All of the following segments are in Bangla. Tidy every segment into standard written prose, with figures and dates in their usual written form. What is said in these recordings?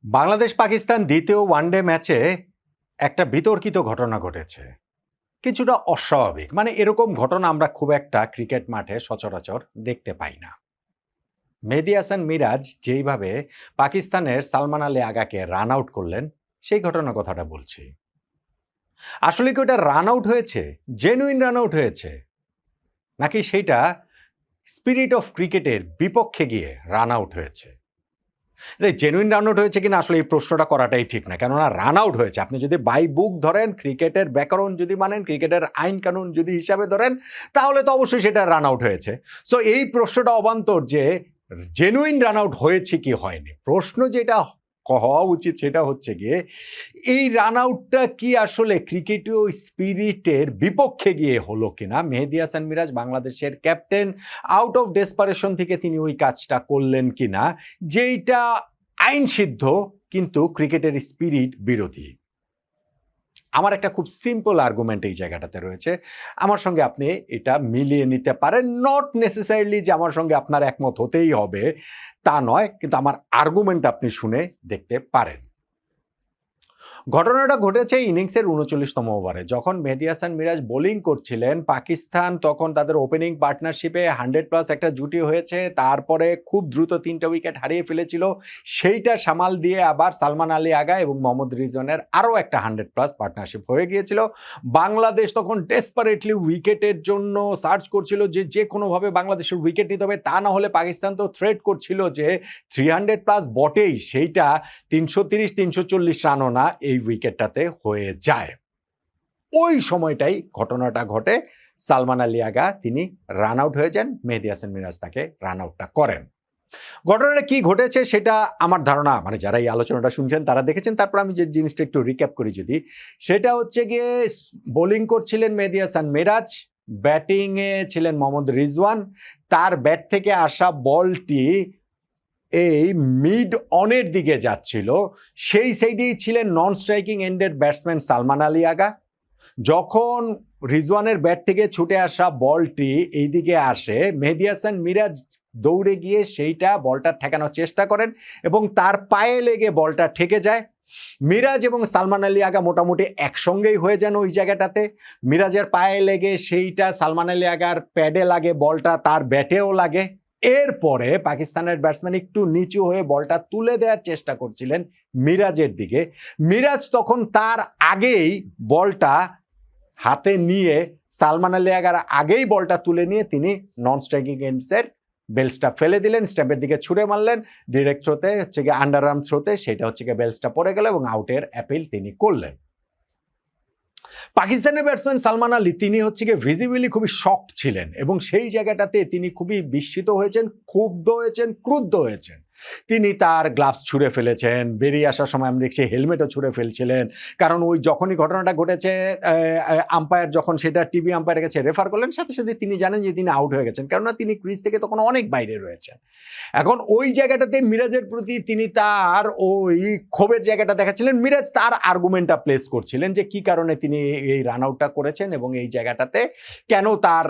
বাংলাদেশ পাকিস্তান দ্বিতীয় ওয়ানডে ম্যাচে একটা বিতর্কিত ঘটনা ঘটেছে। কিছুটা অস্বাভাবিক, মানে এরকম ঘটনা আমরা খুব একটা ক্রিকেট মাঠে সচরাচর দেখতে পাই না। মেহেদী হাসান মিরাজ যেইভাবে পাকিস্তানের সালমান আলী আগাকে রান আউট করলেন, সেই ঘটনার কথাটা বলছি। আসলে কি ওটা রান আউট হয়েছে, জেনুইন রান আউট হয়েছে, নাকি সেইটা স্পিরিট অফ ক্রিকেটের বিপক্ষে গিয়ে রান আউট হয়েছে? জেনুইন রান আউট হয়েছে কিনা আসলে এই প্রশ্নটা করাটাই ঠিক না, কেননা রান আউট হয়েছে। আপনি যদি বাই বুক ধরেন, ক্রিকেটের ব্যাকরণ যদি মানেন, ক্রিকেটের আইন কানুন যদি হিসাবে ধরেন, তাহলে তো অবশ্যই সেটা রান আউট হয়েছে। সো এই প্রশ্নটা অবান্তর যে জেনুইন রান আউট হয়েছে কি হয়নি। প্রশ্ন যেটা হওয়া উচিত সেটা হচ্ছে গিয়ে, এই রান আউটটা কি আসলে ক্রিকেটীয় স্পিরিটের বিপক্ষে গিয়ে হলো কিনা। মেহেদী হাসান মিরাজ বাংলাদেশের ক্যাপ্টেন, আউট অফ ডেসপারেশন থেকে তিনি ওই কাজটা করলেন কিনা, যেইটা আইন সিদ্ধ কিন্তু ক্রিকেটের স্পিরিট বিরোধী। আমার একটা খুব সিম্পল আর্গুমেন্ট এই জায়গাটাতে রয়েছে, আমার সঙ্গে আপনি এটা মিলিয়ে নিতে পারেন। নট নেসেসারিলি যে আমার সঙ্গে আপনার একমত হতেই হবে তা নয়, কিন্তু আমার আর্গুমেন্ট আপনি শুনে দেখতে পারেন। ঘটনাটা ঘটেছে ইনিংসের ৩৯তম ওভারে, যখন মেহেদী হাসান মিরাজ বোলিং করছিলেন। পাকিস্তান তখন তাদের ওপেনিং পার্টনারশিপে 100+ একটা জুটি হয়েছে, তারপরে খুব দ্রুত 3টা উইকেট হারিয়ে ফেলেছিল। সেইটা সামাল দিয়ে আবার সালমান আলী আগা এবং মোহাম্মদ রিজওয়ানের আরও একটা 100+ পার্টনারশিপ হয়ে গিয়েছিল। বাংলাদেশ তখন ডেসপারেটলি উইকেটের জন্য সার্চ করছিল, যে কোনোভাবে বাংলাদেশের উইকেট নিতে হবে, তা না হলে পাকিস্তান তো থ্রেট করছিল যে 300+ বটেই, সেইটা 330-340 রানও না এই উইকেটটাতে হয়ে যায়। ওই সময়টাই ঘটনাটা ঘটে, সালমান আলী আগা তিনি রান আউট হয়ে যান, মেহেদী হাসান মিরাজ তাকে রান আউটটা করেন। ঘটনাটা কি ঘটেছে সেটা আমার ধারণা, মানে যারা এই আলোচনাটা শুনছেন তারা দেখেছেন। তারপর আমি যে জিনিসটা একটু রিক্যাপ করি, যদি সেটা হচ্ছে গিয়ে, বোলিং করছিলেন মেহেদী হাসান মিরাজ, ব্যাটিংয়ে ছিলেন মোহাম্মদ রিজওয়ান। তার ব্যাট থেকে আসা বলটি এই মিড অনের দিকে যাচ্ছিল, সেই সাইডেই ছিলেন নন স্ট্রাইকিং এন্ডের ব্যাটসম্যান সালমান আলী আগা। যখন রিজওয়ানের ব্যাট থেকে ছুটে আসা বলটি এই দিকে আসে, মেহেদী হাসান মিরাজ দৌড়ে গিয়ে সেইটা বলটা ঠেকানোর চেষ্টা করেন এবং তার পায়ে লেগে বলটা ঠেকে যায়। মিরাজ এবং সালমান আলী আগা মোটামুটি একসঙ্গেই হয়ে যান ওই জায়গাটাতে। মিরাজের পায়ে লেগে সেইটা সালমান আলী আগার প্যাডে লাগে, বলটা তার ব্যাটেও লাগে। এরপরে পাকিস্তানের ব্যাটসম্যান একটু নিচু হয়ে বলটা তুলে দেওয়ার চেষ্টা করছিলেন মিরাজের দিকে। মিরাজ তখন তার আগেই বলটা হাতে নিয়ে, সালমান আলী আগার আগেই বলটা তুলে নিয়ে তিনি নন স্ট্রাইকিং এন্ডসের বেলসটা ফেলে দিলেন, স্ট্যাম্পের দিকে ছুড়ে মারলেন। ডিরেক্ট থ্রোতে হচ্ছে গিয়ে, আন্ডার আর্ম থ্রোতে সেটা হচ্ছে গিয়ে বেলসটা পড়ে গেল এবং আউটের অ্যাপিল তিনি করলেন। পাকিস্তানের ব্যাটসম্যান সালমান আলী তিনি হচ্ছে গিয়ে ভিজিবিলি খুবই শকড ছিলেন এবং সেই জায়গাটাতে তিনি খুবই বিস্মিত হয়েছেন, ক্ষুব্ধ হয়েছেন, ক্রুদ্ধ হয়েছেন। তিনি তার গ্লাভস ছুঁড়ে ফেলেছেন, বেরিয়ে আসার সময় আমি দেখছি হেলমেটও ছুঁড়ে ফেলছিলেন। কারণ ওই যখনই ঘটনাটা ঘটেছে, আম্পায়ার যখন সেটা টিভি আম্পায়ারের কাছে রেফার করলেন, সাথে সাথে তিনি জানেন যে তিনি আউট হয়ে গেছেন, কেননা তিনি ক্রিজ থেকে তখন অনেক বাইরে রয়েছেন। এখন ওই জায়গাটাতে মিরাজের প্রতি তিনি তার ওই ক্ষোভের জায়গাটা দেখাচ্ছিলেন। মিরাজ তার আর্গুমেন্টটা প্লেস করছিলেন যে কি কারণে তিনি এই রান আউটটা করেছেন এবং এই জায়গাটাতে কেন তার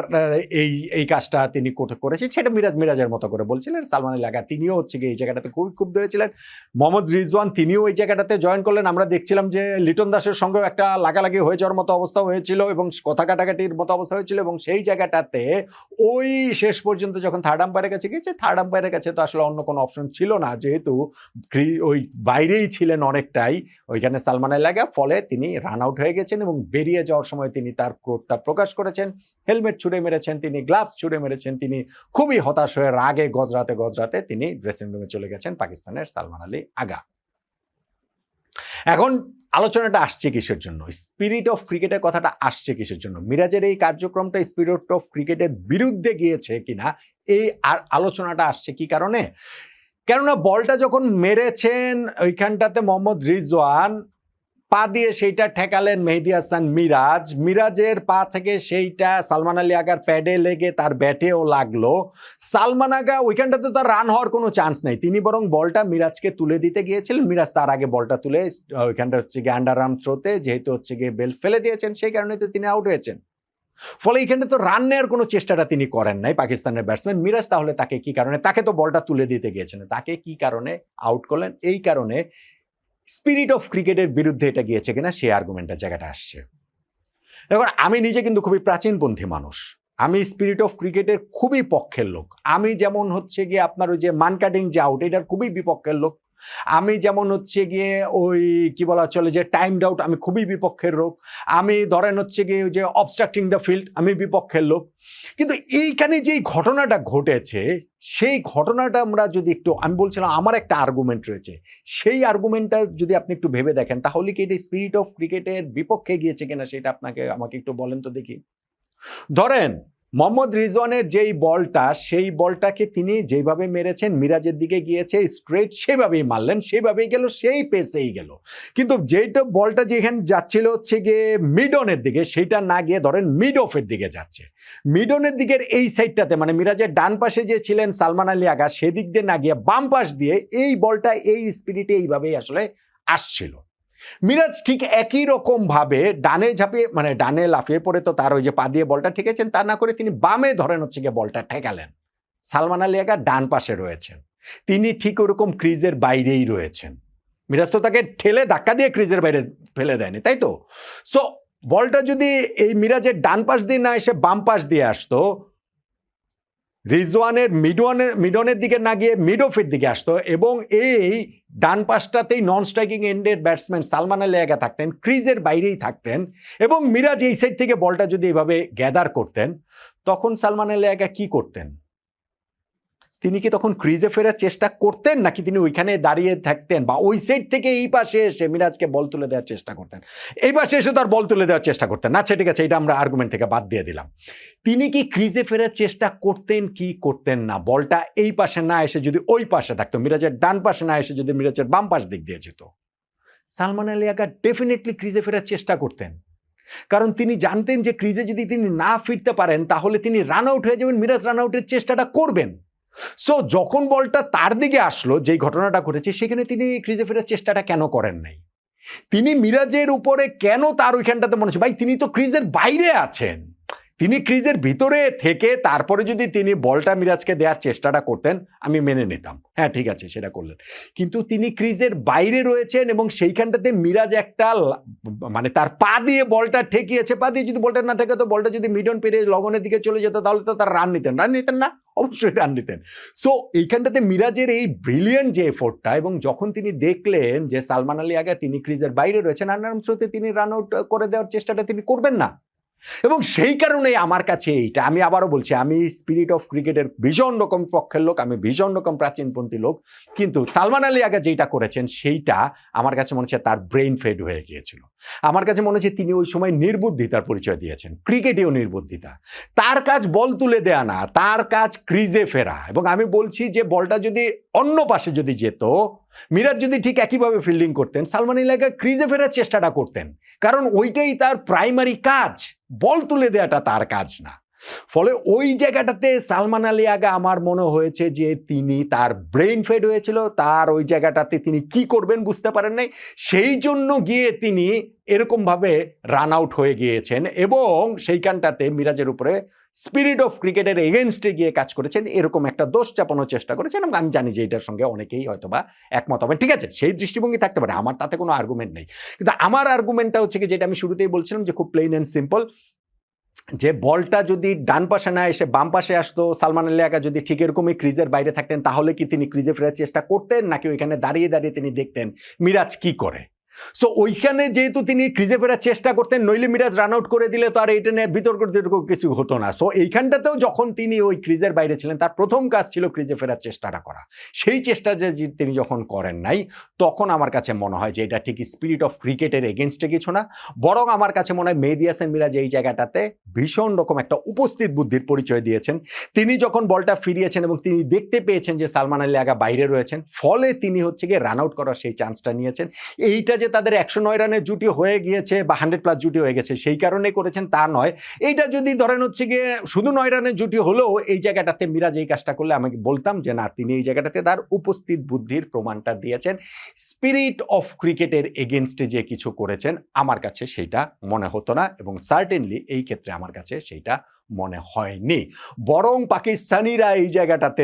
এই কাজটা তিনি করেছেন, সেটা মিরাজের মতো করে বলছিলেন। সালমান আলী আগা তিনিও হচ্ছে গিয়ে এই জায়গাটাতে খুবই ক্ষুব্ধ হয়েছিলেন। মোহাম্মদ রিজওয়ান তিনিও এই জায়গাটাতে জয়েন করলেন। আমরা দেখছিলাম যে লিটন দাসের সঙ্গেও একটা লাগালাগি হয়ে যাওয়ার মতো অবস্থা হয়েছিল এবং কথা কাটাকাটির মতো অবস্থা হয়েছিল এবং সেই জায়গাটাতে ওই শেষ পর্যন্ত যখন থার্ড আম্পায়ারের কাছে গিয়েছে, থার্ড আম্পায়ারের কাছে তো আসলে অন্য কোনো অপশন ছিল না, যেহেতু ওই বাইরেই ছিলেন অনেকটাই ওইখানে সালমান আলী আগা। ফলে তিনি রান আউট হয়ে গেছেন এবং বেরিয়ে যাওয়ার সময় তিনি তার ক্রোধটা প্রকাশ করেছেন। হেলমেট ছুঁড়ে মেরেছেন তিনি, গ্লাভস ছুঁড়ে মেরেছেন তিনি, খুবই হতাশ হয়ে রাগে গজরাতে তিনি ড্রেসিং রুমে চলে গেছেন পাকিস্তানের সালমান আলী আগা। এখন আলোচনাটা আসছে কিসের জন্য, স্পিরিট অফ ক্রিকেটের কথাটা আসছে কিসের জন্য, মিরাজের এই কার্যক্রমটা স্পিরিট অফ ক্রিকেটের বিরুদ্ধে গিয়েছে কিনা, এই আর আলোচনাটা আসছে কি কারণে? কেননা বলটা যখন মেরেছেন ওইখানটাতে মোহাম্মদ রিজওয়ান পা দিয়ে সেইটা ঠেকালেন মেহেদী হাসান মিরাজ, মিরাজের পা থেকে সেইটা সালমান আলী আগার প্যাডে লেগে তার ব্যাটেও লাগলো। সালমান আগা ওইখানটাতে তার রান হওয়ার কোনো চান্স নেই, তিনি বরং বলটা মিরাজকে তুলে দিতে গিয়েছিলেন। মিরাজ তার আগে বলটা তুলে ওইখানটা হচ্ছে গিয়ে আন্ডার আর্ম থ্রোতে, যেহেতু হচ্ছে গিয়ে বেলস ফেলে দিয়েছেন, সেই কারণে তো তিনি আউট হয়েছেন। ফলে এখানে তো রান নেওয়ার কোনো চেষ্টাটা তিনি করেন নাই পাকিস্তানের ব্যাটসম্যান মিরাজ। তাহলে তাকে কি কারণে, তাকে তো বলটা তুলে দিতে গিয়েছেন, তাকে কি কারণে আউট করলেন? এই কারণে স্পিরিট অফ ক্রিকেটের বিরুদ্ধে এটা গিয়েছে কিনা সেই আর্গুমেন্টের জায়গাটা আসছে। দেখুন, আমি নিজে কিন্তু খুবই প্রাচীনপন্থী মানুষ। আমি স্পিরিট অফ ক্রিকেটের খুবই পক্ষের লোক। আমি যেমন হচ্ছে গিয়ে আপনার ওই যে মান কাটিং যে আউট, এটার খুবই বিপক্ষের লোক। আমি যেমন হচ্ছে গিয়ে ওই কি বলা চলে যে টাইমড আউট, আমি খুবই বিপক্ষের লোক। আমি ধরেন হচ্ছে গিয়ে ওই যে অবস্ট্রাক্টিং দ্য ফিল্ড, আমি বিপক্ষের লোক। কিন্তু এইখানে যেই ঘটনাটা ঘটেছে, সেই ঘটনাটা আমরা যদি একটু, আমি বলছিলাম আমার একটা আর্গুমেন্ট রয়েছে, সেই আর্গুমেন্টটা যদি আপনি একটু ভেবে দেখেন, তাহলে কি এটা স্পিরিট অফ ক্রিকেটের বিপক্ষে গিয়েছে কিনা সেটা আমাকে একটু বলেন তো দেখি। ধরেন মোহাম্মদ রিজওয়ানের যেই বলটা, সেই বলটাকে তিনি যেভাবে মেরেছেন, মিরাজের দিকে গিয়েছে স্ট্রেট, সেভাবেই মারলেন, সেভাবেই গেল, সেই পেসেই গেল। কিন্তু যেটা বলটা যেখানে যাচ্ছিল হচ্ছে গিয়ে মিডনের দিকে, সেইটা না গিয়ে ধরেন মিড অফের দিকে যাচ্ছে। মিডনের দিকের এই সাইডটাতে, মানে মিরাজের ডান পাশে যে ছিলেন সালমান আলী আগা, সেদিক দিয়ে না গিয়ে বাম পাশ দিয়ে এই বলটা এই স্পিরিটে এইভাবেই আসলে আসছিল। মিরাজ ঠিক একই রকম ভাবে ডানে ঝাঁপিয়ে, মানে ডানে লাফিয়ে পড়ে তো তার ওই যে পা দিয়ে বলটা ঠেকেছেন, তা না করে তিনি বামে ধরেন হচ্ছে গিয়ে বলটা ঠেকালেন। সালমান আলী আগা ডান পাশে রয়েছেন, তিনি ঠিক ওরকম ক্রিজের বাইরেই রয়েছেন। মিরাজ তো তাকে ঠেলে ধাক্কা দিয়ে ক্রিজের বাইরে ফেলে দেয়নি, তাই তো? সো বলটা যদি এই মিরাজের ডান পাশ দিয়ে না এসে বাম পাশ দিয়ে আসতো, রিজওয়ানের মিডনের দিকে না গিয়ে মিড অফের দিকে আসতো, এবং এই ডান পাশটাতেই নন স্ট্রাইকিং এন্ডের ব্যাটসম্যান সালমান আলী আগা থাকতেন, ক্রিজের বাইরেই থাকতেন, এবং মিরাজ এই সাইড থেকে বলটা যদি এভাবে গ্যাদার করতেন, তখন সালমান আলী আগা কি করতেন? তিনি কি তখন ক্রিজে ফেরার চেষ্টা করতেন, নাকি তিনি ওইখানে দাঁড়িয়ে থাকতেন, বা ওই সাইড থেকে এই পাশে এসে মিরাজকে বল তুলে দেওয়ার চেষ্টা করতেন? এই পাশে এসে তার বল তুলে দেওয়ার চেষ্টা করতেন না? ঠিক আছে, এটা আমরা আর্গুমেন্ট থেকে বাদ দিয়ে দিলাম। তিনি কি ক্রিজে ফেরার চেষ্টা করতেন কি করতেন না? বলটা এই পাশে না এসে যদি ওই পাশে থাকতো, মিরাজের ডান পাশে না এসে যদি মিরাজের বাম পাশ দিক দিয়ে যেত, সালমান আলী আগা ডেফিনেটলি ক্রিজে ফেরার চেষ্টা করতেন। কারণ তিনি জানতেন যে ক্রিজে যদি তিনি না ফিরতে পারেন, তাহলে তিনি রান আউট হয়ে যাবেন, মিরাজ রান আউটের চেষ্টাটা করবেন। সো যখন বলটা তার দিকে আসলো, যেই ঘটনাটা ঘটেছে, সেখানে তিনি ক্রিজে ফেরার চেষ্টাটা কেন করেন নাই? তিনি মিরাজের উপরে কেন তার ওইখানটাতে মনে হচ্ছে, ভাই তিনি তো ক্রিজের বাইরে আছেন, তিনি ক্রিজের ভিতরে থেকে তারপরে যদি তিনি বলটা মিরাজকে দেওয়ার চেষ্টাটা করতেন, আমি মেনে নিতাম, হ্যাঁ ঠিক আছে সেটা করলেন। কিন্তু তিনি ক্রিজের বাইরে রয়েছেন, এবং সেইখানটাতে মিরাজ একটা মানে তার পা দিয়ে বলটা ঠেকিয়েছে, পা দিয়ে যদি বলটা না ঠেকাতো, বলটা যদি মিডন পেরিয়ে লগনের দিকে চলে যেত, তাহলে তো তার রান নিতেন না? অবশ্যই রান নিতেন। সো এইখানটাতে মিরাজের এই ব্রিলিয়ান্ট যে এফোর্টটা, এবং যখন তিনি দেখলেন যে সালমান আলী আগা তিনি ক্রিজের বাইরে রয়েছেন, আন্নারাম থ্রোতে তিনি রান আউট করে দেওয়ার চেষ্টাটা তিনি করবেন না। এবং সেই কারণেই আমার কাছে এইটা, আমি আবারও বলছি, আমি স্পিরিট অফ ক্রিকেটের ভীষণ রকম পক্ষের লোক, আমি ভীষণ রকম প্রাচীনপন্থী লোক, কিন্তু সালমান আলী আগা যেটা করেছেন সেইটা আমার কাছে মনে হচ্ছে তার ব্রেইন ফেড হয়ে গিয়েছিল। আমার কাছে মনে হচ্ছে তিনি ওই সময় নির্বুদ্ধিতার পরিচয় দিয়েছেন, ক্রিকেটেও নির্বুদ্ধিতা। তার কাজ বল তুলে দেয়া না, তার কাজ ক্রিজে ফেরা। এবং আমি বলছি যে বলটা যদি অন্য পাশে যদি যেত, মিরাজ যদি ঠিক একইভাবে ফিল্ডিং করতেন, সালমান আলী আগা ক্রিজে ফেরার চেষ্টাটা করতেন, কারণ ওইটাই তার প্রাইমারি কাজ, বল তুলে দেওয়াটা তার কাজ না। ফলে ওই জায়গাটাতে সালমান আলী আগা আমার মনে হয়েছে যে তিনি, তার ব্রেইন ফেড হয়েছিল, তার ওই জায়গাটাতে তিনি কি করবেন বুঝতে পারেন নাই, সেই জন্য গিয়ে তিনি এরকমভাবে রান আউট হয়ে গিয়েছেন, এবং সেইখানটাতে মিরাজের উপরে স্পিরিট অফ ক্রিকেটের এগেনস্টে গিয়ে কাজ করেছেন, এরকম একটা দোষ চাপানোর চেষ্টা করেছেন। এবং আমি জানি যে এটার সঙ্গে অনেকেই হয়তো বা একমত হবে, ঠিক আছে, সেই দৃষ্টিভঙ্গি থাকতে পারে, আমার তাতে কোনো আর্গুমেন্ট নেই। কিন্তু আমার আর্গুমেন্টটা হচ্ছে কি, যেটা আমি শুরুতেই বলছিলাম, যে খুব প্লেন অ্যান্ড সিম্পল, যে বলটা যদি ডান পাশে না এসে বাম পাশে আসতো, সালমান আলী আগা যদি ঠিক এরকমই ক্রিজের বাইরে থাকতেন, তাহলে কি তিনি ক্রিজে ফেরার চেষ্টা করতেন, নাকি ওইখানে দাঁড়িয়ে দাঁড়িয়ে তিনি দেখতেন মিরাজ কি করে? সো ওইখানে যেহেতু তিনি ক্রিজে ফেরার চেষ্টা করতেন, নইলে মিরাজ রান আউট করে দিলে তো আর এটা নিয়ে বিতর্ক কিছু হতো না। সো এইখানটাতেও যখন তিনি ওই ক্রিজের বাইরে ছিলেন, তার প্রথম কাজ ছিল ক্রিজে ফেরার চেষ্টাটা করা। সেই চেষ্টা যে তিনি যখন করেন নাই, তখন আমার কাছে মনে হয় যে এটা ঠিক স্পিরিট অফ ক্রিকেটের এগেনস্টে কিছু না, বরং আমার কাছে মনে হয় মেহেদী হাসান মিরাজ এই জায়গাটাতে ভীষণ রকম একটা উপস্থিত বুদ্ধির পরিচয় দিয়েছেন। তিনি যখন বলটা ফিরিয়েছেন এবং তিনি দেখতে পেয়েছেন যে সালমান আলী আগা বাইরে রয়েছেন, ফলে তিনি হচ্ছে গিয়ে রান আউট করার সেই চান্সটা নিয়েছেন। এইটা যে তাদের 109 রানের জুটি হয়ে গিয়েছে বা 100+ জুটি হয়ে গেছে সেই কারণে করেছেন তা নয়। এইটা যদি ধরেন হচ্ছে গিয়ে শুধু 9 রানের জুটি হলেও, এই জায়গাটাতে মিরাজ এই কাজটা করলে আমি বলতাম যে না, তিনি এই জায়গাটাতে তার উপস্থিত বুদ্ধির প্রমাণটা দিয়েছেন। স্পিরিট অফ ক্রিকেটের এগেনস্টে যে কিছু করেছেন, আমার কাছে সেইটা মনে হতো না, এবং সার্টেনলি এই ক্ষেত্রে আমার কাছে সেইটা মনে হয়নি। বরং পাকিস্তানিরা এই জায়গাটাতে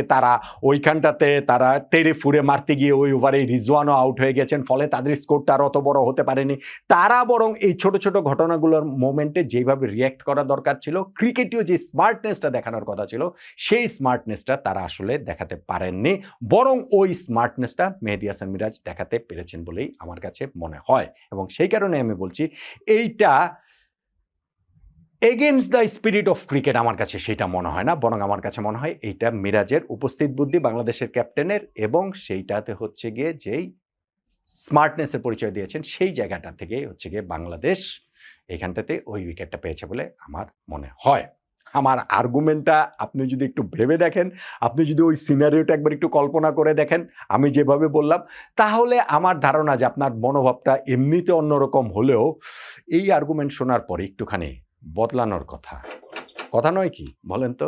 ওইখানটাতে তারা তেড়ে ফুঁড়ে মারতে গিয়ে ওই ওভারে রিজওয়ানও আউট হয়ে গেছেন, ফলে তাদের স্কোরটা আর অত বড় হতে পারেনি। তারা বরং এই ছোট ছোট ঘটনাগুলোর মোমেন্টে যেভাবে রিয়্যাক্ট করা দরকার ছিল, ক্রিকেটীয় যে স্মার্টনেসটা দেখানোর কথা ছিল, সেই স্মার্টনেসটা তারা আসলে দেখাতে পারেননি। বরং ওই স্মার্টনেসটা মেহেদী হাসান মিরাজ দেখাতে পেরেছেন বলেই আমার কাছে মনে হয়। এবং সেই কারণে আমি বলছি এইটা against the spirit of cricket আমার কাছে সেটা মনে হয় না, বরং আমার কাছে মনে হয় এইটা মিরাজের উপস্থিত বুদ্ধি, বাংলাদেশের ক্যাপ্টেনের, এবং সেইটাতে হচ্ছে গিয়ে যেই স্মার্টনেসের পরিচয় দিয়েছেন সেই জায়গাটা থেকে হচ্ছে গিয়ে বাংলাদেশ এখানটাতে ওই উইকেটটা পেয়েছে বলে আমার মনে হয়। আমার আর্গুমেন্টটা আপনি যদি একটু ভেবে দেখেন, আপনি যদি ওই সিনারিওটা একবার একটু কল্পনা করে দেখেন আমি যেভাবে বললাম, তাহলে আমার ধারণা যে আপনার মনোভাবটা এমনিতে অন্যরকম হলেও এই আর্গুমেন্ট শোনার পরে একটুখানি বদলানোর কথা নয় কি বলেন তো?